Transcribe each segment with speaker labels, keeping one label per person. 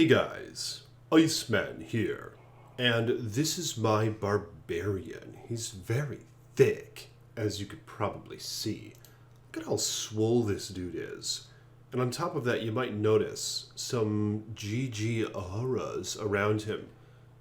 Speaker 1: Hey guys, Iceman here, and this is my barbarian. He's very thick, as you could probably see. Look at how swole this dude is. And on top of that, you might notice some GG auras around him.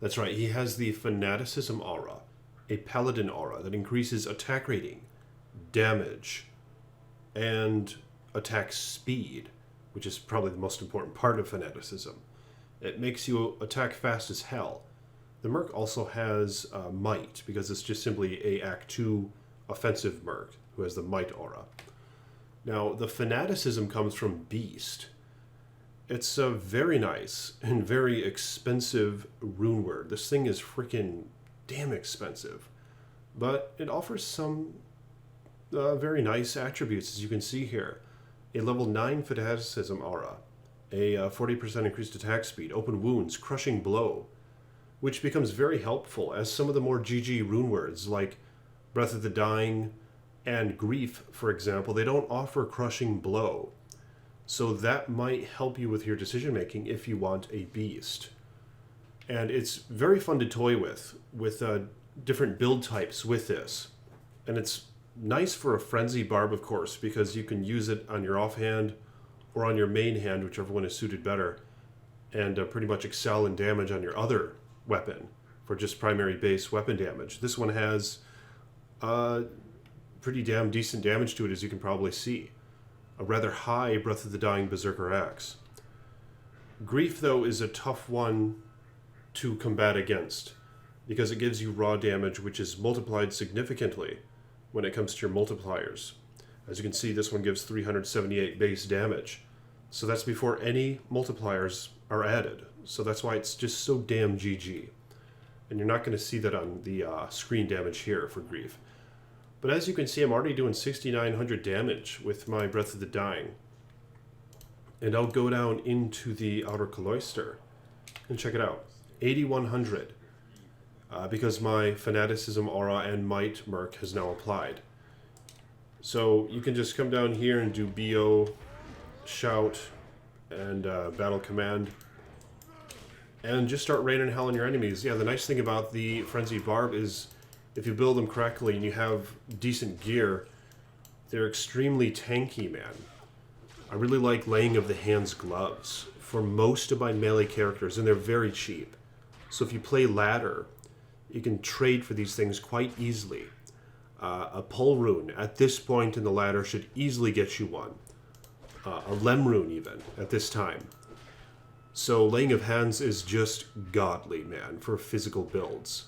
Speaker 1: That's right, he has the fanaticism aura, a paladin aura that increases attack rating, damage, and attack speed, which is probably the most important part of fanaticism. It makes you attack fast as hell. The Merc also has Might, because it's just simply a Act 2 offensive Merc who has the Might aura. Now, the fanaticism comes from Beast. It's a very nice and very expensive rune word. This thing is freaking damn expensive. But it offers some very nice attributes, as you can see here. A level 9 fanaticism aura. A 40% increased attack speed, open wounds, crushing blow, which becomes very helpful as some of the more GG rune words like Breath of the Dying and Grief, for example, they don't offer crushing blow. So that might help you with your decision making if you want a beast. And it's very fun to toy with different build types with this. And it's nice for a frenzy barb, of course, because you can use it on your offhand or on your main hand, whichever one is suited better, and pretty much excel in damage on your other weapon for just primary base weapon damage. This one has pretty damn decent damage to it, as you can probably see. A rather high Breath of the Dying Berserker Axe. Grief, though, is a tough one to combat against, because it gives you raw damage, which is multiplied significantly when it comes to your multipliers. As you can see, this one gives 378 base damage. So that's before any multipliers are added. So that's why it's just so damn GG. And you're not going to see that on the screen damage here for Grief. But as you can see, I'm already doing 6,900 damage with my Breath of the Dying. And I'll go down into the Outer Cloister and check it out. 8,100. Because my Fanaticism Aura and Might Merc has now applied. So you can just come down here and do BO, Shout, and Battle Command. And just start raining hell on your enemies. Yeah, the nice thing about the Frenzied Barb is if you build them correctly and you have decent gear, they're extremely tanky, man. I really like Laying of the Hands gloves for most of my melee characters, and they're very cheap. So if you play ladder, you can trade for these things quite easily. A pull rune at this point in the ladder should easily get you one. A lem rune even at this time. So Laying of Hands is just godly, man, for physical builds.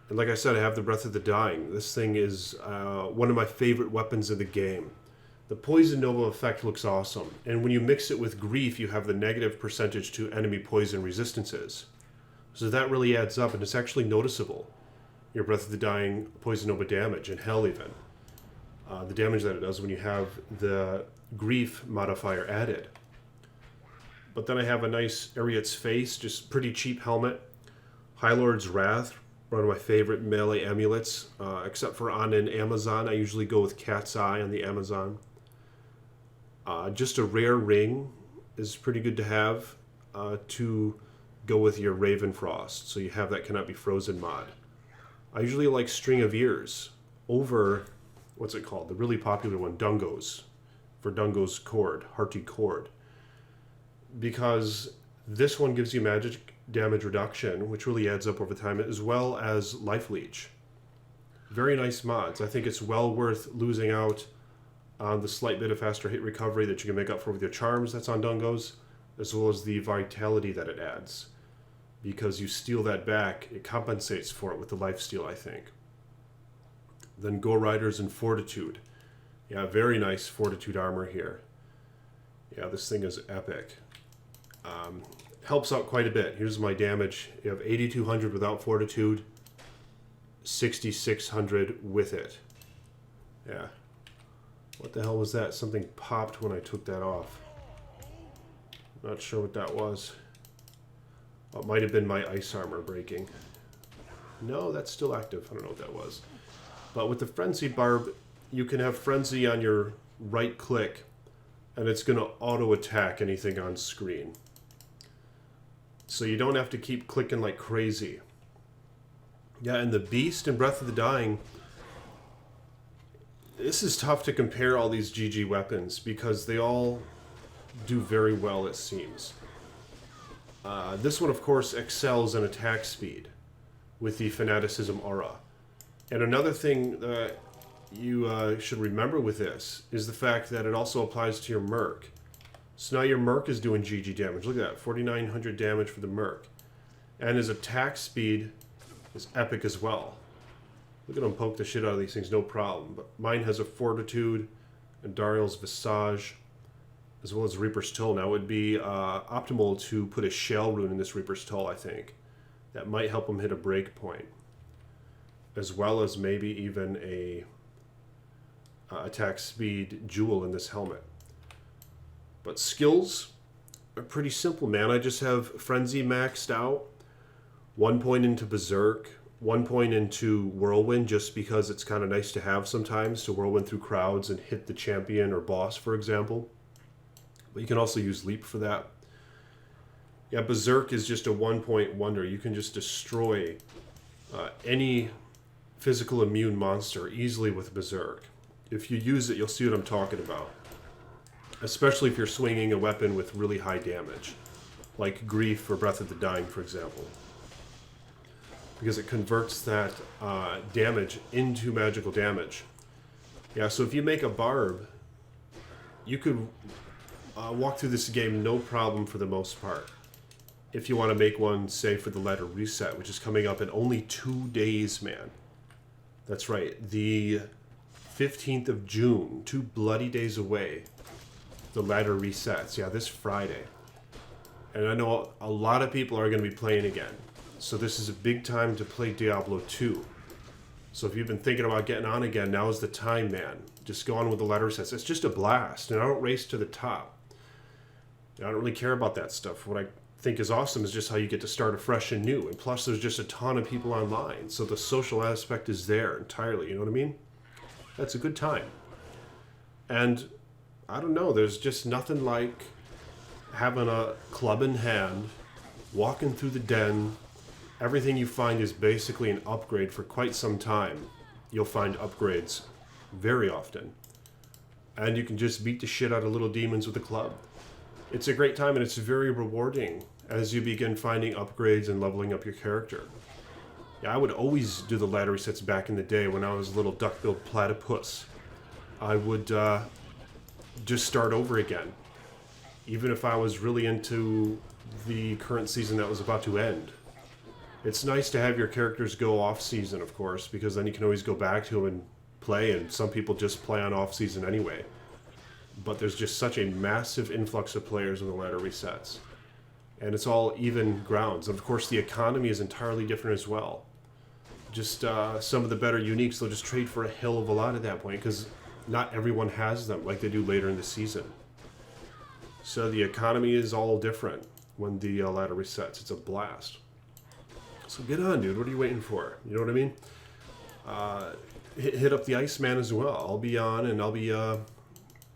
Speaker 1: And like I said, I have the Breath of the Dying. This thing is one of my favorite weapons in the game. The Poison Nova effect looks awesome. And when you mix it with Grief, you have the negative percentage to enemy poison resistances. So that really adds up, and it's actually noticeable. Your Breath of the Dying Poison Nova damage, and hell even. The damage that it does when you have the Grief modifier added. But then I have a nice Ariat's Face, just pretty cheap helmet. High Lord's Wrath, one of my favorite melee amulets, except for on an Amazon. I usually go with Cat's Eye on the Amazon. Just a rare ring is pretty good to have to go with your Raven Frost, so you have that Cannot Be Frozen mod. I usually like String of Ears over, what's it called, the really popular one, Dungos, for Dungo's Cord, Hearty Cord, because this one gives you magic damage reduction, which really adds up over time, as well as Life Leech. Very nice mods. I think it's well worth losing out on the slight bit of faster hit recovery that you can make up for with your charms that's on Dungos, as well as the vitality that it adds. Because you steal that back, it compensates for it with the lifesteal, I think. Then Go Riders and Fortitude. Yeah, very nice Fortitude armor here. Yeah, this thing is epic. Helps out quite a bit. Here's my damage. You have 8,200 without Fortitude, 6,600 with it. Yeah. What the hell was that? Something popped when I took that off. Not sure what that was. It might have been my ice armor breaking. No, that's still active. I don't know what that was. But with the Frenzy Barb, you can have Frenzy on your right click, and it's going to auto-attack anything on screen. So you don't have to keep clicking like crazy. Yeah, and the Beast and Breath of the Dying, this is tough to compare all these GG weapons because they all do very well, it seems. This one, of course, excels in attack speed with the Fanaticism aura. And another thing that you should remember with this is the fact that it also applies to your Merc. So now your Merc is doing GG damage. Look at that, 4,900 damage for the Merc. And his attack speed is epic as well. Look at him poke the shit out of these things, no problem. But mine has a Fortitude, and Dariel's Visage, as well as Reaper's Toll. Now it would be optimal to put a Shell Rune in this Reaper's Toll, I think. That might help him hit a break point. As well as maybe even a attack speed jewel in this helmet. But skills are pretty simple, man. I just have Frenzy maxed out, 1 point into Berserk, 1 point into Whirlwind, just because it's kind of nice to have sometimes to whirlwind through crowds and hit the champion or boss, for example. But you can also use Leap for that. Yeah, Berserk is just a 1 point wonder. You can just destroy any physical immune monster easily with Berserk. If you use it, you'll see what I'm talking about. Especially if you're swinging a weapon with really high damage, like Grief or Breath of the Dying, for example. Because it converts that damage into magical damage. Yeah, so if you make a Barb, you could walk through this game no problem for the most part. If you want to make one, say, for the ladder reset, which is coming up in only 2 days, man. That's right, the 15th of June, 2 bloody days away. The ladder resets, yeah, this Friday. And I know a lot of people are going to be playing again. So this is a big time to play Diablo 2. So if you've been thinking about getting on again, now is the time, man. Just go on with the ladder resets. It's just a blast, and I don't race to the top. I don't really care about that stuff. What I think is awesome is just how you get to start afresh and new. And plus, there's just a ton of people online. So the social aspect is there entirely, you know what I mean? That's a good time. And I don't know, there's just nothing like having a club in hand, walking through the den. Everything you find is basically an upgrade for quite some time. You'll find upgrades very often. And you can just beat the shit out of little demons with a club. It's a great time, and it's very rewarding as you begin finding upgrades and leveling up your character. Yeah, I would always do the ladder resets back in the day when I was a little duck-billed platypus. I would just start over again. Even if I was really into the current season that was about to end. It's nice to have your characters go off-season, of course, because then you can always go back to them and play, and some people just play on off-season anyway. But there's just such a massive influx of players when the ladder resets. And it's all even grounds. And of course, the economy is entirely different as well. Just some of the better uniques, they'll just trade for a hell of a lot at that point, because not everyone has them like they do later in the season. So the economy is all different when the ladder resets. It's a blast. So get on, dude. What are you waiting for? You know what I mean? Hit up the Iceman as well. I'll be on, and I'll be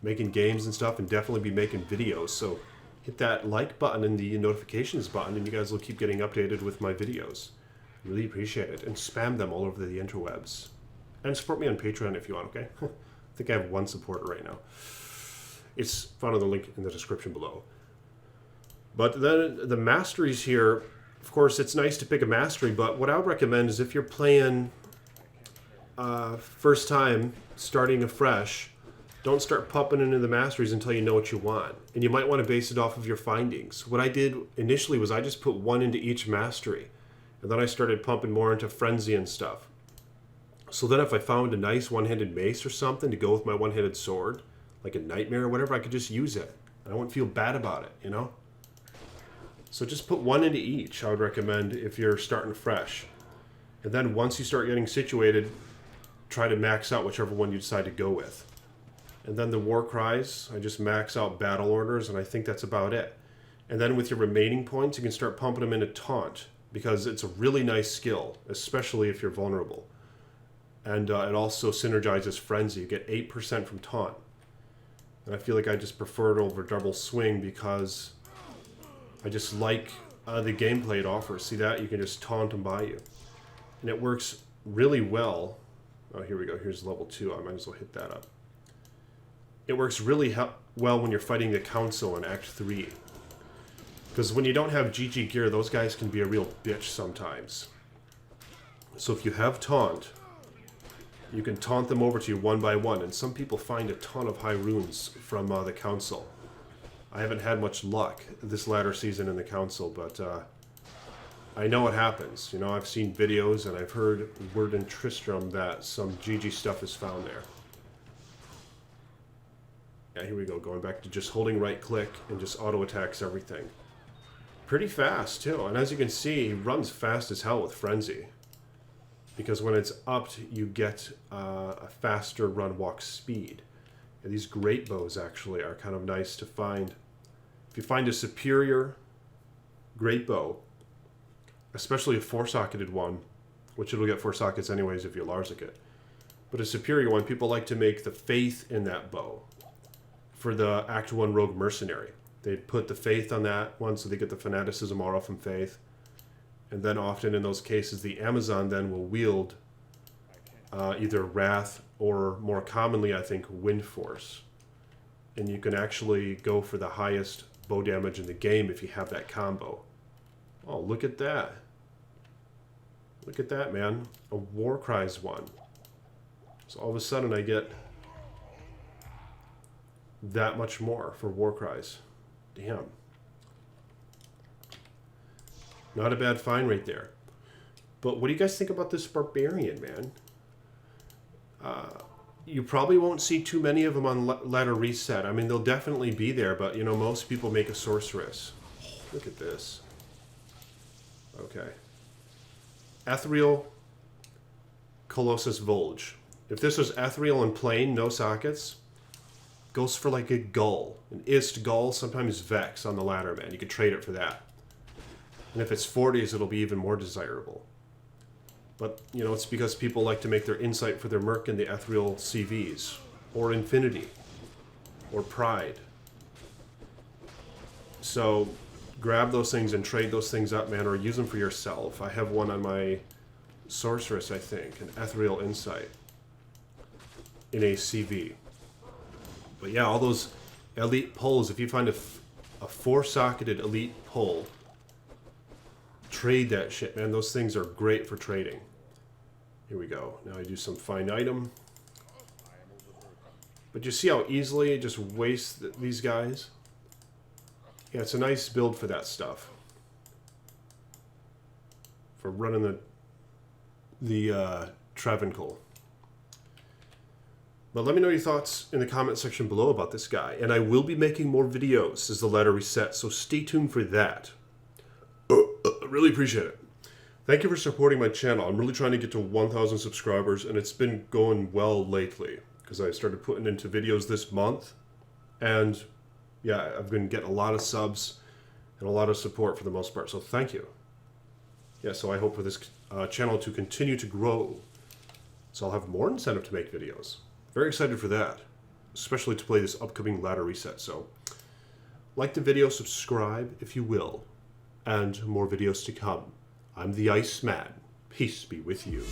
Speaker 1: making games and stuff, and definitely be making videos. So hit that like button and the notifications button, and you guys will keep getting updated with my videos. Really appreciate it. And spam them all over the interwebs. And support me on Patreon if you want, okay? I think I have one supporter right now. It's found on the link in the description below. But then the masteries here, of course, it's nice to pick a mastery, but what I would recommend is if you're playing first time, starting afresh, don't start pumping into the masteries until you know what you want. And you might want to base it off of your findings. What I did initially was I just put one into each mastery. And then I started pumping more into frenzy and stuff. So then if I found a nice one-handed mace or something to go with my one-handed sword, like a nightmare or whatever, I could just use it. I wouldn't feel bad about it, you know? So just put one into each, I would recommend, if you're starting fresh. And then once you start getting situated, try to max out whichever one you decide to go with. And then the war cries, I just max out battle orders, and I think that's about it. And then with your remaining points, you can start pumping them into taunt, because it's a really nice skill, especially if you're vulnerable. And it also synergizes frenzy. You get 8% from taunt. And I feel like I just prefer it over double swing because I just like the gameplay it offers. See that? You can just taunt them by you. And it works really well. Oh, here we go. Here's level 2. I might as well hit that up. It works really well when you're fighting the Council in Act 3. Because when you don't have GG gear, those guys can be a real bitch sometimes. So if you have taunt, you can taunt them over to you one by one. And some people find a ton of high runes from the Council. I haven't had much luck this latter season in the Council, but I know it happens. You know, I've seen videos and I've heard word in Tristram that some GG stuff is found there. Yeah, here we go. Going back to just holding right click and just auto attacks everything. Pretty fast too. And as you can see, he runs fast as hell with Frenzy. Because when it's upped, you get a faster run walk speed. And these great bows actually are kind of nice to find. If you find a superior great bow, especially a 4-socketed one, which it'll get 4 sockets anyways if you Larzik it, but a superior one, people like to make the faith in that bow for the Act 1 Rogue Mercenary. They'd put the faith on that one so they get the fanaticism aura from faith. And then often in those cases, the Amazon then will wield either Wrath or more commonly, I think, Wind Force. And you can actually go for the highest bow damage in the game if you have that combo. Oh, look at that. Look at that, man. A Warcries one. So all of a sudden I get that much more for Warcries. Damn. Not a bad find right there. But what do you guys think about this Barbarian, man? You probably won't see too many of them on ladder reset. I mean, they'll definitely be there, but, you know, most people make a sorceress. Look at this. Okay. Ethereal Colossus Volge. If this was ethereal and plain, no sockets, goes for like a Gull. An Ist Gull, sometimes Vex on the ladder, man. You could trade it for that. And if it's 40s, it'll be even more desirable. But, you know, it's because people like to make their insight for their Merc in the ethereal CVs. Or Infinity. Or Pride. So, grab those things and trade those things up, man, or use them for yourself. I have one on my Sorceress, I think. An Ethereal Insight. In a CV. But yeah, all those elite pulls, if you find a 4-socketed elite pull, trade that shit, man. Those things are great for trading. Here we go. Now I do some find item. But you see how easily it just wastes these guys? Yeah, it's a nice build for that stuff. For running the Travancore. But let me know your thoughts in the comment section below about this guy. And I will be making more videos as the ladder resets, so stay tuned for that. Really appreciate it. Thank you for supporting my channel. I'm really trying to get to 1,000 subscribers, and it's been going well lately because I started putting into videos this month. And yeah, I've been getting a lot of subs and a lot of support for the most part, so thank you. Yeah, so I hope for this channel to continue to grow, so I'll have more incentive to make videos. Very excited for that, especially to play this upcoming ladder reset. So, like the video, subscribe if you will, and more videos to come. I'm the Iceman. Peace be with you.